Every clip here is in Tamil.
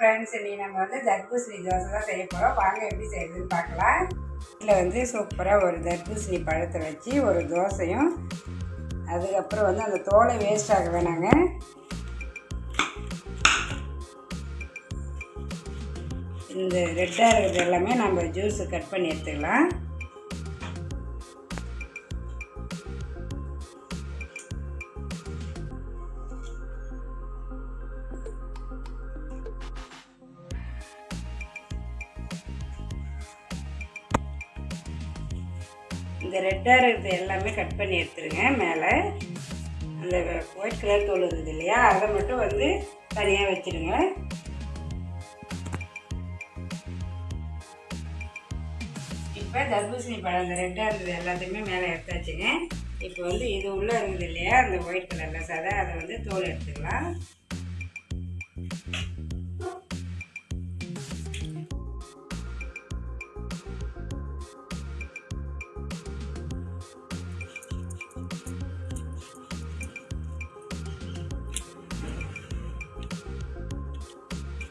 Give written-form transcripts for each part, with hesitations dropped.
ஃப்ரெண்ட்ஸ், இன்றைக்கி நம்ம வந்து தர்பூசணி தோசை தான் செய்ய போகிறோம். வாங்க எப்படி செய்யுதுன்னு பார்க்கலாம். இதில் வந்து சூப்பராக ஒரு தர்பூசணி பழத்தை வச்சு ஒரு தோசையும், அதுக்கப்புறம் வந்து அந்த தோலை வேஸ்ட் ஆக வேணாங்க. இந்த ரெட்டாக இருக்கிறது எல்லாமே நம்ம ஜூஸு கட் பண்ணி எடுத்துக்கலாம். இந்த ரெட்டாக இருக்கிறது எல்லாமே கட் பண்ணி எடுத்துருங்க. மேலே அந்த ஒயிட் கலர் தோல் இருக்குது இல்லையா, அதை மட்டும் வந்து தனியாக வச்சுருங்க. இப்போ தர்பூசணி பழம் அந்த ரெட்டாக இருந்தது எல்லாத்தையுமே மேலே எடுத்தாச்சுங்க. இப்போ வந்து இது உள்ளே இருக்குது இல்லையா, அந்த ஒயிட் கலரில் சதை, அதை வந்து தோல் எடுத்துக்கலாம்.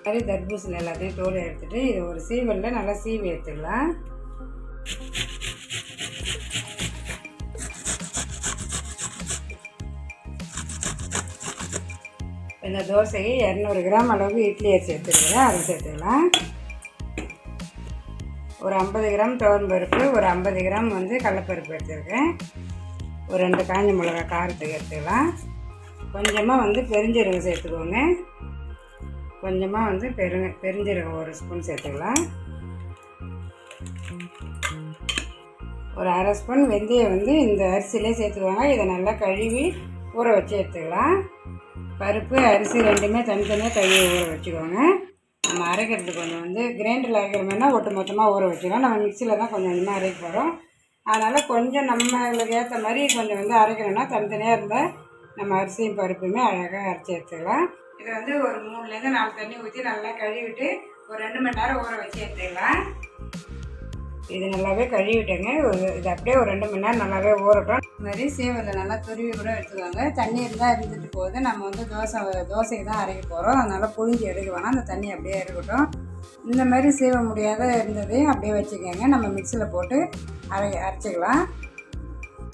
மாதிரி தர்பூசணி எல்லாத்தையும் தோல் எடுத்துகிட்டு இது ஒரு சீவலில் நல்லா சீவி எடுத்துக்கலாம். இந்த தோசைக்கு 200 கிராம் அளவுக்கு இட்லி அரிசி எடுத்துக்கிறேன், அதை சேர்த்துக்கலாம். ஒரு 50 கிராம் துவரம்பருப்பு, ஒரு 50 கிராம் வந்து கடலைப்பருப்பு எடுத்துருக்கேன். ஒரு 2 காஞ்ச மிளகா காரத்துக்கு எடுத்துக்கலாம். கொஞ்சமாக வந்து பெருஞ்சீரகம் சேர்த்துக்கோங்க. கொஞ்சமாக வந்து பெருஞ்சீரகம் 1 ஸ்பூன் சேர்த்துக்கலாம். ஒரு 1/2 ஸ்பூன் வெந்தயம் வந்து இந்த அரிசியிலே சேர்த்துக்குவாங்க. இதை நல்லா கழுவி ஊற வச்சு எடுத்துக்கலாம். பருப்பு அரிசி ரெண்டுமே தனித்தனியாக கழுவி ஊற வச்சுக்கோங்க. நம்ம அரைக்கிறதுக்கு கொஞ்சம் வந்து கிரைண்டரில் அரைக்கிற மாதிரினா ஒட்டு மொத்தமாக ஊற வச்சுக்கலாம். நம்ம மிக்சியில் தான் கொஞ்சம் கொஞ்சமாக அரைக்க போகிறோம். அதனால் கொஞ்சம் நம்மளுக்கு ஏற்ற மாதிரி கொஞ்சம் வந்து அரைக்கணும்னா தனித்தனியாக இருந்தால் நம்ம அரிசியும் பருப்புமே அழகாக அரைச்சி எடுத்துக்கலாம். இதை வந்து ஒரு 3லேருந்து 4 தண்ணி ஊற்றி நல்லா கழுவிட்டு ஒரு 2 மணி நேரம் ஊற வச்சு எடுத்துக்கலாம். இது நல்லாவே கழுவிட்டேங்க. இது அப்படியே ஒரு 2 மணி நேரம் நல்லாவே ஊறட்டும். இது மாதிரி சேவலில் நல்லா துருவி கூட எடுத்துக்கோங்க. தண்ணி இருந்தால் இருந்துட்டு போகுது. நம்ம வந்து தோசைக்கு தான் அரைக்க போகிறோம். அதனால் புழிஞ்சி எடுக்க வேணாம், அந்த தண்ணி அப்படியே இருக்கட்டும். இந்த மாதிரி சீவ முடியாத இருந்ததையும் அப்படியே வச்சுக்கோங்க. நம்ம மிக்சியில் போட்டு அரைச்சிக்கலாம்.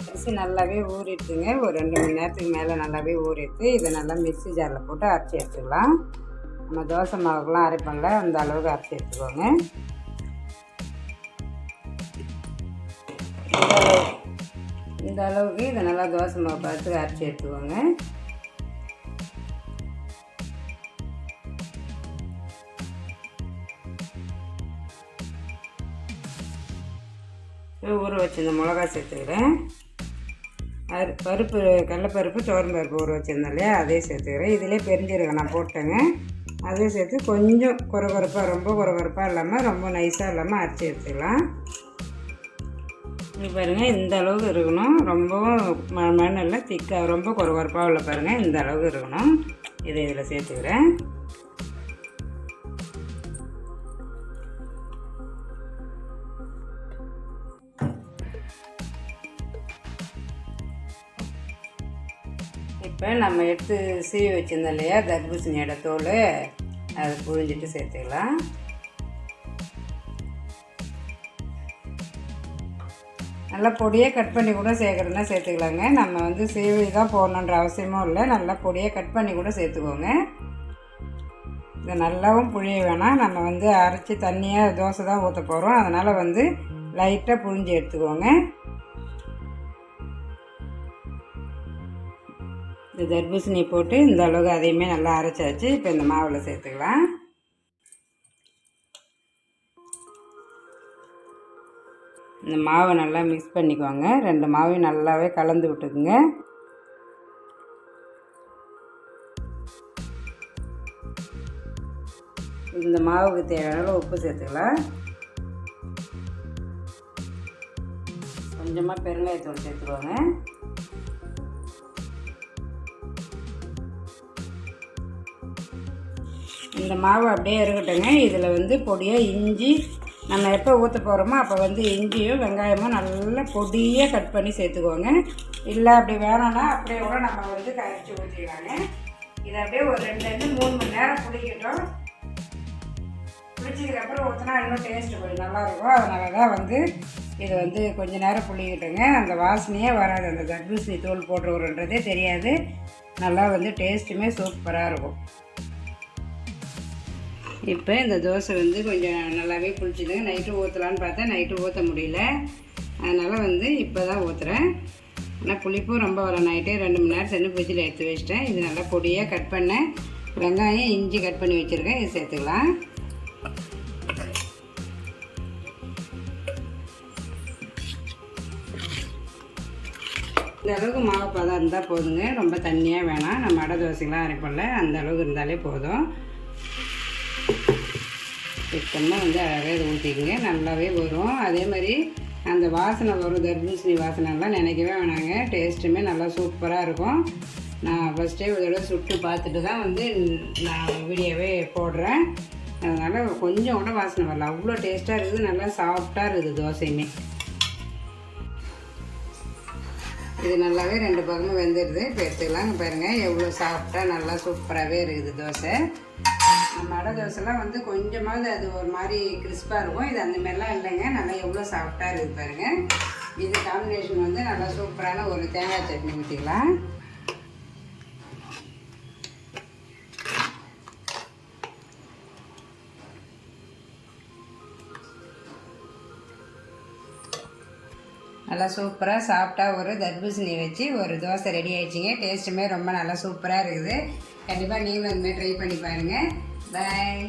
அரிசி நல்லாவே ஊறிடுச்சுங்க. ஒரு 2 மணி நேரத்துக்கு மேலே நல்லாவே ஊறிடுச்சு. இதை நல்லா மிக்ஸி ஜாரில் போட்டு அரைச்சி எடுத்துக்கலாம். நம்ம தோசை மாவுக்கெலாம் அரைப்போம்ல, அந்த அளவுக்கு அரைச்சி எடுத்துக்கோங்க. இந்த அளவுக்கு இதை நல்லா தோசை மாவு பார்த்து அரைச்சி எடுத்துக்கோங்க. ஊற வச்சு இந்த மிளகா சேர்த்துக்கிறேன். பருப்பு கடலைப்பருப்பு துவரம்பருப்பு ஊற வச்சுருந்தேன் இல்லையா, அதே சேர்த்துக்கிறேன். இதிலே பெருஞ்சீரகம் நான் போட்டேங்க, அதே சேர்த்து கொஞ்சம் குறகுறப்பாக, ரொம்ப குறகுறப்பாக இல்லாமல் ரொம்ப நைஸாக இல்லாமல் அரைச்சி எடுத்துக்கலாம். இது பாருங்கள், இந்த அளவுக்கு இருக்கணும். ரொம்பவும் மண்ணில் திக்காக ரொம்ப குறகுறப்பாக உள்ள பாருங்கள், இந்த அளவுக்கு இருக்கணும். இதை இதில் சேர்த்துக்கிறேன். இப்போ நம்ம எடுத்து சீவி வச்சுருந்தோம் இல்லையா தர்பூசணியோட தோல், அதை புழிஞ்சிட்டு சேர்த்துக்கலாம். நல்லா பொடியாக கட் பண்ணி கூட சேர்க்குறதுனா சேர்த்துக்கலாங்க. நம்ம வந்து சீவி தான் போடணுன்ற அவசியமும் இல்லை. நல்லா பொடியாக கட் பண்ணி கூட சேர்த்துக்கோங்க. இதை நல்லாவும் புழிய வேணாம். நம்ம வந்து அரைச்சி தண்ணியாக தோசை தான் ஊற்ற போகிறோம். அதனால் வந்து லைட்டாக புழிஞ்சி எடுத்துக்கோங்க. இந்த தர்பூசணி போட்டு இந்த அளவுக்கு அதையுமே நல்லா அரைச்சாச்சு. இப்போ இந்த மாவில் சேர்த்துக்கலாம். இந்த மாவை நல்லா மிக்ஸ் பண்ணிக்குவாங்க. 2 மாவையும் நல்லாவே கலந்து விட்டுக்குங்க. இந்த மாவுக்கு தேவையான உப்பு சேர்த்துக்கலாம். கொஞ்சமாக பெருங்காயத்தூள் சேர்த்துக்குவாங்க. இந்த மாவு அப்படியே இருக்கட்டுங்க. இதில் வந்து பொடியாக இஞ்சி, நம்ம எப்போ ஊற்ற போகிறோமோ அப்போ வந்து இஞ்சியும் வெங்காயமும் நல்லா பொடியாக கட் பண்ணி சேர்த்துக்கோங்க. இல்லை அப்படி வேணும்னா அப்படியே கூட நம்ம வந்து கரைச்சி ஊற்றிக்கலாங்க. இதை அப்படியே ஒரு 2லேருந்து 3 மணி நேரம் புளிக்கட்டும். புளிச்சதுக்கப்புறம் ஊற்றினா இன்னும் டேஸ்ட்டு கொஞ்சம் நல்லாயிருக்கும். அதனால தான் வந்து இது வந்து கொஞ்சம் நேரம் புளிக்கிட்டுங்க. அந்த வாசனையே வராது, அந்த தர்பூசணி தோல் போட்டுறதுன்றதே தெரியாது. நல்லா வந்து டேஸ்ட்டுமே சூப்பராக இருக்கும். இப்போ இந்த தோசை வந்து கொஞ்சம் நல்லாவே புளிச்சுதுங்க. நைட்டு ஊற்றலான்னு பார்த்தா நைட்டு ஊற்ற முடியல. அதனால் வந்து இப்போ தான் ஊற்றுறேன். ஆனால் புளிப்பும் ரொம்ப வர நைட்டே 2 மணி நேரம் சென்று ஃப்ரிட்ஜில் எடுத்து வச்சிட்டேன். இது நல்லா பொடியாக கட் பண்ணேன். வெங்காயம் இஞ்சி கட் பண்ணி வச்சுருக்கேன். இது சேர்த்துக்கலாம். இந்த அளவுக்கு மாவு பதம் இருந்தால் போதுங்க. ரொம்ப தண்ணியாக வேணாம். நம்ம அடை தோசைலாம் அரைப்போம்ல, அந்த அளவுக்கு இருந்தாலே போதும். சுத்தமாக வந்து அழகாக இது ஊற்றிக்குங்க. நல்லாவே வரும். அதே மாதிரி அந்த வாசனை வரும், தர்பூசணி வாசனைலாம் நினைக்கவே வேணாங்க. டேஸ்ட்டுமே நல்லா சூப்பராக இருக்கும். நான் ஃபஸ்ட்டே ஒரு தடவை சுட்டு பார்த்துட்டு தான் வந்து நான் வீடியோவே போடுறேன். அதனால் கொஞ்சம் கூட வாசனை வரல, அவ்வளோ டேஸ்ட்டாக இருக்குது. நல்லா சாஃப்டாக இருக்குது தோசையுமே. இது நல்லாவே 2 பக்கமும் வெந்துடுது. இப்போ எடுத்துக்கலாம். பாருங்கள் எவ்வளோ சாஃப்டாக நல்லா சூப்பராகவே இருக்குது தோசை. நம்ம அடை தோசைலாம் வந்து கொஞ்சமாவது அது ஒரு மாதிரி கிறிஸ்பாக இருக்கும். இது அந்த மாதிரிலாம் இல்லைங்க. நல்லா எவ்வளோ சாஃப்டாக இருக்குது பாருங்கள். இது காம்பினேஷன் வந்து நல்லா சூப்பரான ஒரு தேங்காய் சட்னி ஊற்றிக்கலாம். நல்லா சூப்பராக சாஃப்டாக ஒரு தர்பூசணி வச்சு ஒரு தோசை ரெடி ஆகிடுச்சிங்க. டேஸ்ட்டுமே ரொம்ப நல்லா சூப்பராக இருக்குது. கண்டிப்பாக நீங்களும் இந்தமாதிரி ட்ரை பண்ணி பாருங்கள். பாய்.